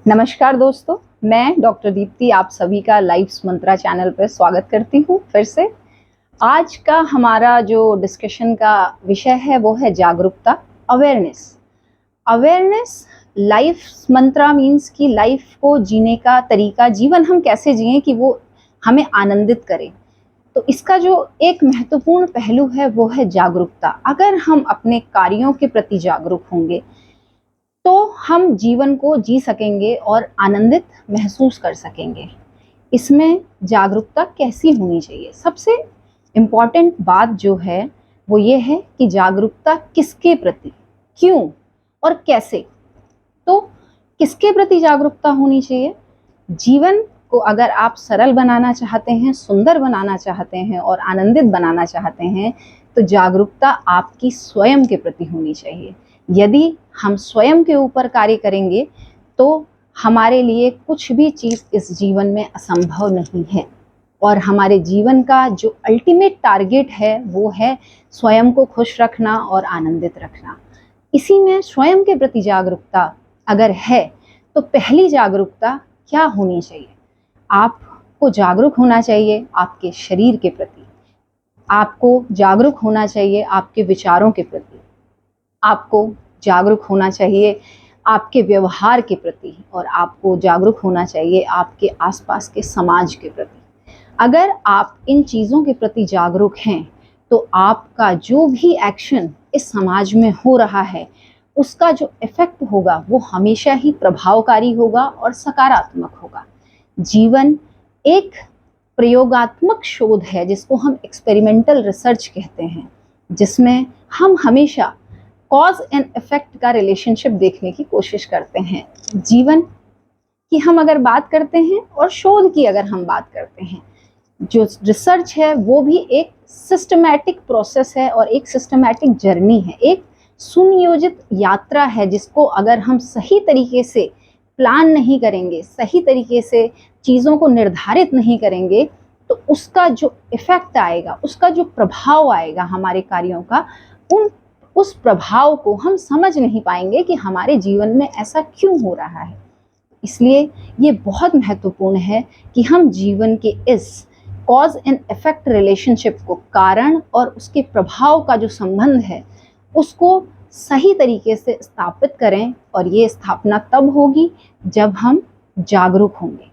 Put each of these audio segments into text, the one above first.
नमस्कार दोस्तों, मैं डॉक्टर दीप्ति आप सभी का लाइव्स मंत्रा चैनल पर स्वागत करती हूँ फिर से। आज का हमारा जो डिस्कशन का विषय है वो है जागरूकता, अवेयरनेस। अवेयरनेस लाइफ मंत्रा मीन्स कि लाइफ को जीने का तरीका, जीवन हम कैसे जिएं कि वो हमें आनंदित करे। तो इसका जो एक महत्वपूर्ण पहलू है वो है जागरूकता। अगर हम अपने कार्यों के प्रति जागरूक होंगे तो हम जीवन को जी सकेंगे और आनंदित महसूस कर सकेंगे। इसमें जागरूकता कैसी होनी चाहिए? सबसे इम्पॉर्टेंट बात जो है वो ये है कि जागरूकता किसके प्रति, क्यों और कैसे। तो किसके प्रति जागरूकता होनी चाहिए? जीवन को अगर आप सरल बनाना चाहते हैं, सुंदर बनाना चाहते हैं और आनंदित बनाना चाहते हैं तो जागरूकता आपकी स्वयं के प्रति होनी चाहिए। यदि हम स्वयं के ऊपर कार्य करेंगे तो हमारे लिए कुछ भी चीज़ इस जीवन में असंभव नहीं है और हमारे जीवन का जो अल्टीमेट टारगेट है वो है स्वयं को खुश रखना और आनंदित रखना। इसी में स्वयं के प्रति जागरूकता अगर है तो पहली जागरूकता क्या होनी चाहिए? आपको जागरूक होना चाहिए आपके शरीर के प्रति, आपको जागरूक होना चाहिए आपके विचारों के प्रति, आपको जागरूक होना चाहिए आपके व्यवहार के प्रति और आपको जागरूक होना चाहिए आपके आसपास के समाज के प्रति। अगर आप इन चीज़ों के प्रति जागरूक हैं तो आपका जो भी एक्शन इस समाज में हो रहा है उसका जो इफ़ेक्ट होगा वो हमेशा ही प्रभावकारी होगा और सकारात्मक होगा। जीवन एक प्रयोगात्मक शोध है जिसको हम एक्सपेरिमेंटल रिसर्च कहते हैं, जिसमें हम हमेशा कॉज एंड इफेक्ट का रिलेशनशिप देखने की कोशिश करते हैं। जीवन की हम अगर बात करते हैं और शोध की अगर हम बात करते हैं, जो रिसर्च है वो भी एक सिस्टमैटिक प्रोसेस है और एक सिस्टमैटिक जर्नी है, एक सुनियोजित यात्रा है जिसको अगर हम सही तरीके से प्लान नहीं करेंगे, सही तरीके से चीज़ों को निर्धारित नहीं करेंगे तो उसका जो इफ़ेक्ट आएगा, उसका जो प्रभाव आएगा हमारे कार्यों का, उस प्रभाव को हम समझ नहीं पाएंगे कि हमारे जीवन में ऐसा क्यों हो रहा है। इसलिए ये बहुत महत्वपूर्ण है कि हम जीवन के इस कॉज एंड इफेक्ट रिलेशनशिप को, कारण और उसके प्रभाव का जो संबंध है उसको सही तरीके से स्थापित करें और ये स्थापना तब होगी जब हम जागरूक होंगे।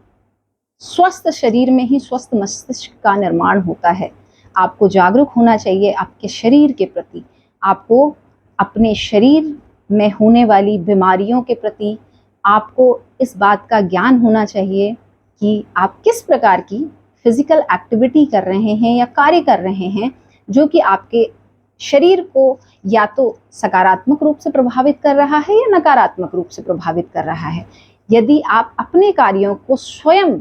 स्वस्थ शरीर में ही स्वस्थ मस्तिष्क का निर्माण होता है। आपको जागरूक होना चाहिए आपके शरीर के प्रति, आपको अपने शरीर में होने वाली बीमारियों के प्रति, आपको इस बात का ज्ञान होना चाहिए कि आप किस प्रकार की फिजिकल एक्टिविटी कर रहे हैं या कार्य कर रहे हैं जो कि आपके शरीर को या तो सकारात्मक रूप से प्रभावित कर रहा है या नकारात्मक रूप से प्रभावित कर रहा है। यदि आप अपने कार्यों को स्वयं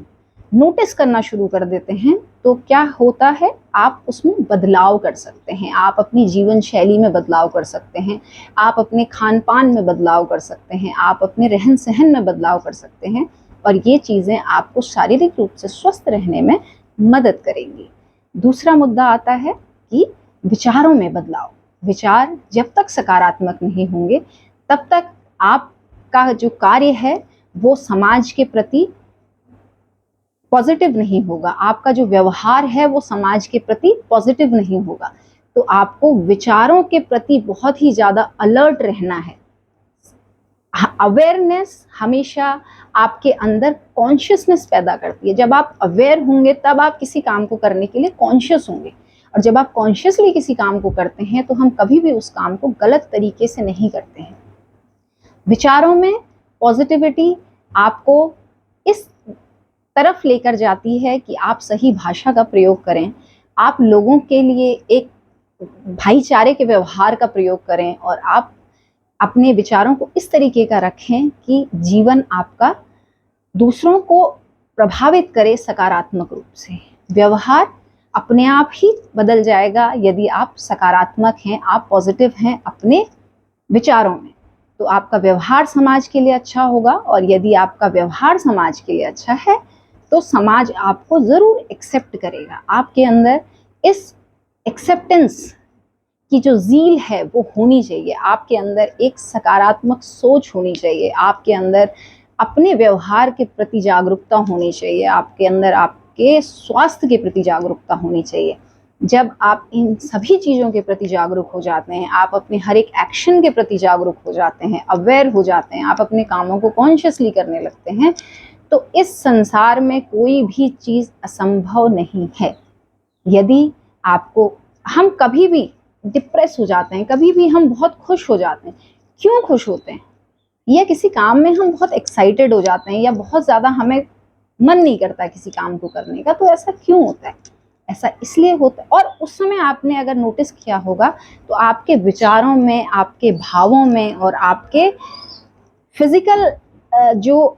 नोटिस करना शुरू कर देते हैं तो क्या होता है, आप उसमें बदलाव कर सकते हैं, आप अपनी जीवन शैली में बदलाव कर सकते हैं, आप अपने खान पान में बदलाव कर सकते हैं, आप अपने रहन सहन में बदलाव कर सकते हैं और ये चीज़ें आपको शारीरिक रूप से स्वस्थ रहने में मदद करेंगी। दूसरा मुद्दा आता है कि विचारों में बदलाव। विचार जब तक सकारात्मक नहीं होंगे तब तक आपका जो कार्य है वो समाज के प्रति पॉजिटिव नहीं होगा, आपका जो व्यवहार है वो समाज के प्रति पॉजिटिव नहीं होगा। तो आपको विचारों के प्रति बहुत ही ज़्यादा अलर्ट रहना है। अवेयरनेस हमेशा आपके अंदर कॉन्शियसनेस पैदा करती है। जब आप अवेयर होंगे तब आप किसी काम को करने के लिए कॉन्शियस होंगे और जब आप कॉन्शियसली किसी काम को करते हैं तो हम कभी भी उस काम को गलत तरीके से नहीं करते हैं। विचारों में पॉजिटिविटी आपको इस तरफ लेकर जाती है कि आप सही भाषा का प्रयोग करें, आप लोगों के लिए एक भाईचारे के व्यवहार का प्रयोग करें और आप अपने विचारों को इस तरीके का रखें कि जीवन आपका दूसरों को प्रभावित करे सकारात्मक रूप से। व्यवहार अपने आप ही बदल जाएगा यदि आप सकारात्मक हैं, आप पॉजिटिव हैं अपने विचारों में, तो आपका व्यवहार समाज के लिए अच्छा होगा और यदि आपका व्यवहार समाज के लिए अच्छा है तो समाज आपको ज़रूर एक्सेप्ट करेगा। आपके अंदर इस एक्सेप्टेंस की जो ज़ील है वो होनी चाहिए, आपके अंदर एक सकारात्मक सोच होनी चाहिए, आपके अंदर अपने व्यवहार के प्रति जागरूकता होनी चाहिए, आपके अंदर आपके स्वास्थ्य के प्रति जागरूकता होनी चाहिए। जब आप इन सभी चीज़ों के प्रति जागरूक हो जाते हैं, आप अपने हर एक एक्शन के प्रति जागरूक हो जाते हैं, अवेयर हो जाते हैं, आप अपने कामों को कॉन्शियसली करने लगते हैं, तो इस संसार में कोई भी चीज़ असंभव नहीं है। यदि आपको, हम कभी भी डिप्रेस हो जाते हैं, कभी भी हम बहुत खुश हो जाते हैं, क्यों खुश होते हैं? या किसी काम में हम बहुत एक्साइटेड हो जाते हैं, या बहुत ज़्यादा हमें मन नहीं करता किसी काम को करने का, तो ऐसा क्यों होता है? ऐसा इसलिए होता है, और उस समय आपने अगर नोटिस किया होगा तो आपके विचारों में, आपके भावों में और आपके फिजिकल जो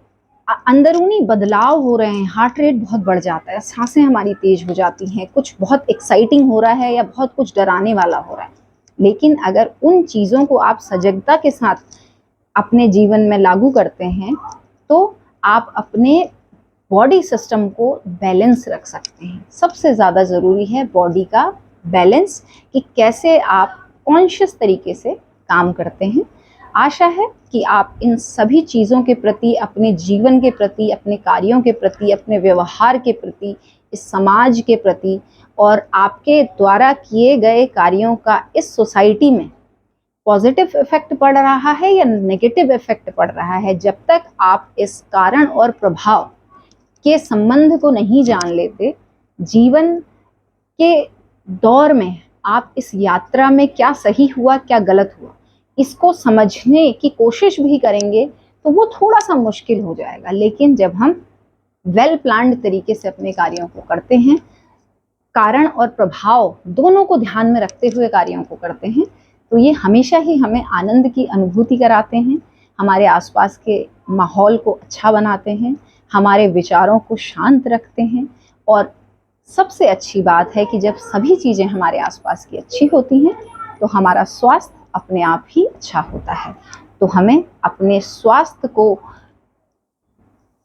अंदरूनी बदलाव हो रहे हैं, हार्ट रेट बहुत बढ़ जाता है, सांसें हमारी तेज हो जाती हैं, कुछ बहुत एक्साइटिंग हो रहा है या बहुत कुछ डराने वाला हो रहा है। लेकिन अगर उन चीज़ों को आप सजगता के साथ अपने जीवन में लागू करते हैं तो आप अपने बॉडी सिस्टम को बैलेंस रख सकते हैं। सबसे ज़्यादा ज़रूरी है बॉडी का बैलेंस, कि कैसे आप कॉन्शियस तरीके से काम करते हैं। आशा है कि आप इन सभी चीज़ों के प्रति, अपने जीवन के प्रति, अपने कार्यों के प्रति, अपने व्यवहार के प्रति, इस समाज के प्रति और आपके द्वारा किए गए कार्यों का इस सोसाइटी में पॉजिटिव इफेक्ट पड़ रहा है या नेगेटिव इफेक्ट पड़ रहा है। जब तक आप इस कारण और प्रभाव के संबंध को नहीं जान लेते, जीवन के दौर में आप इस यात्रा में क्या सही हुआ क्या गलत हुआ इसको समझने की कोशिश भी करेंगे तो वो थोड़ा सा मुश्किल हो जाएगा। लेकिन जब हम वेल प्लान्ड तरीके से अपने कार्यों को करते हैं, कारण और प्रभाव दोनों को ध्यान में रखते हुए कार्यों को करते हैं, तो ये हमेशा ही हमें आनंद की अनुभूति कराते हैं, हमारे आसपास के माहौल को अच्छा बनाते हैं, हमारे विचारों को शांत रखते हैं। और सबसे अच्छी बात है कि जब सभी चीज़ें हमारे आसपास की अच्छी होती हैं तो हमारा स्वास्थ्य अपने आप ही अच्छा होता है। तो हमें अपने स्वास्थ्य को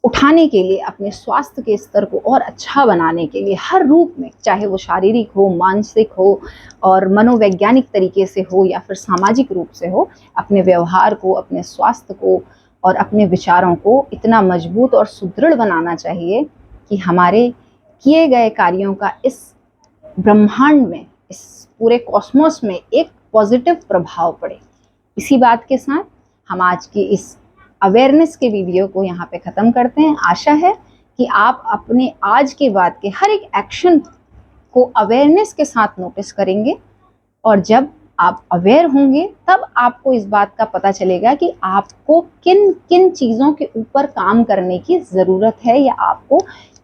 उठाने के लिए, अपने स्वास्थ्य के स्तर को और अच्छा बनाने के लिए हर रूप में, चाहे वो शारीरिक हो, मानसिक हो और मनोवैज्ञानिक तरीके से हो या फिर सामाजिक रूप से हो, अपने व्यवहार को, अपने स्वास्थ्य को और अपने विचारों को इतना मजबूत और सुदृढ़ बनाना चाहिए कि हमारे किए गए कार्यों का इस ब्रह्मांड में, इस पूरे कॉस्मोस में एक पॉजिटिव प्रभाव पड़े। इसी बात के साथ हम आज की इस अवेयरनेस के वीडियो को यहाँ पे ख़त्म करते हैं। आशा है कि आप अपने आज के बाद के हर एक एक्शन को अवेयरनेस के साथ नोटिस करेंगे, और जब आप अवेयर होंगे तब आपको इस बात का पता चलेगा कि आपको किन किन चीज़ों के ऊपर काम करने की ज़रूरत है, या आपको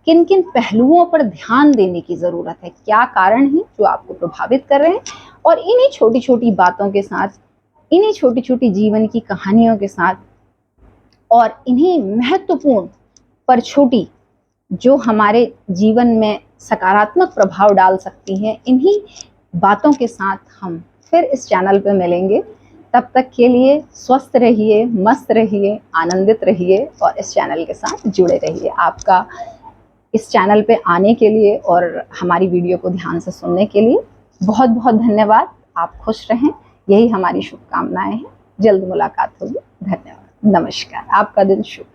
किन किन पहलुओं पर ध्यान देने की ज़रूरत है, क्या कारण है जो आपको प्रभावित कर रहे हैं। और इन्हीं छोटी छोटी बातों के साथ, इन्हीं छोटी छोटी जीवन की कहानियों के साथ और इन्हीं महत्वपूर्ण पर छोटी जो हमारे जीवन में सकारात्मक प्रभाव डाल सकती हैं, इन्हीं बातों के साथ हम फिर इस चैनल पे मिलेंगे। तब तक के लिए स्वस्थ रहिए, मस्त रहिए, आनंदित रहिए और इस चैनल के साथ जुड़े रहिए। आपका इस चैनल पे आने के लिए और हमारी वीडियो को ध्यान से सुनने के लिए बहुत बहुत धन्यवाद। आप खुश रहें, यही हमारी शुभकामनाएं हैं। जल्द मुलाकात होगी। धन्यवाद, नमस्कार, आपका दिन शुभ।